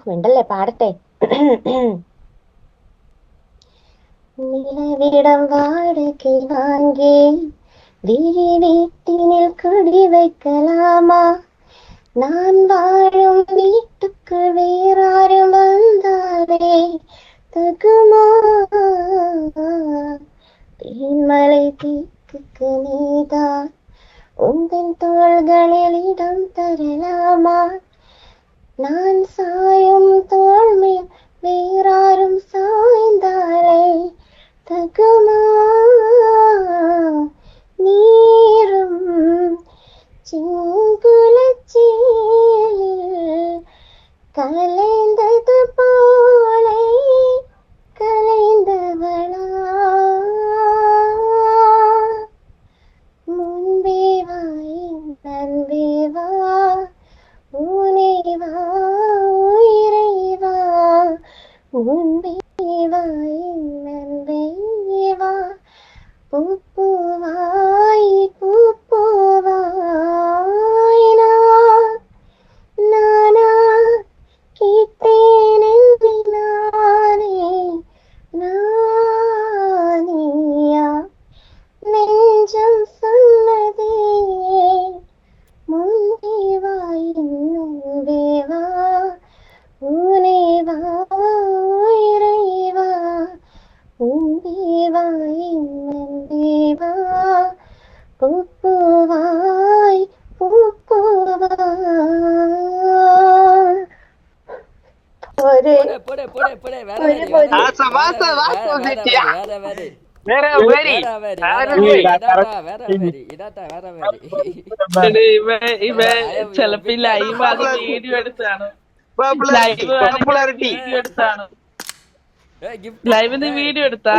മിണ്ടല്ലേ പാടട്ടെ. നിലവിടം വാടകை வாங்கி விழி வீட்டினில் குடி வைக்கலாமா? நான் வாழும் வீட்டுக்கு வேறாரும் வந்தாரே தகுமா? தேன்மலை தீக்குக்கு நீதான் உந்தன் தோள்களில் இடம் தரலாமா? நான் சாயும் தோள் மேல் வேறாரும் சாய்ந்தாலே தகுமா? நீரும் சிங்குலச்சேலில் கலைந்தது போலே கலைந்தவளா? முன்பே வா நன்பே வா ஊனே வா உயிரை வா முன்பே வா நன்பே வா பூப்பூவாய் பூப்பூவாய் நானா கேட்டேன் என்று நானியா நெஞ்சம் சொன்னதே முன்பே வா நன்பே வா ஊனே வா உயிரை வா முன்பே வா நன்பே வா பூப்பூவாய் பூப்பூவாய். ஒரு ചിലപ്പോ ലൈവ് അത് വീഡിയോ എടുത്താണ് ലൈവിന് വീഡിയോ എടുത്താ